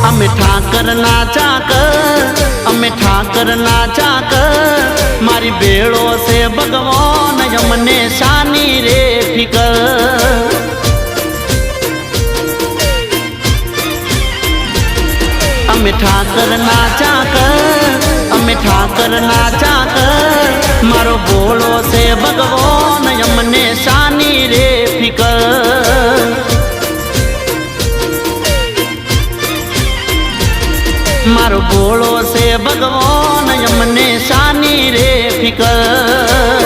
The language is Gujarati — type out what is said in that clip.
અમે ઠાકર ના ચાકર, અમે ઠાકર ના ચાકર, મારી ભેળો છે ભગવાન અમને શાની રે ફિકર। અમે ઠાકર ના ચાકર, અમે ઠાકર ના ચાકર, મારો ભોળો છે ભગવાન અમને શાની રે ફિકર। મારો ભોળો છે ભગવાન અમને શાની રે ફિકર।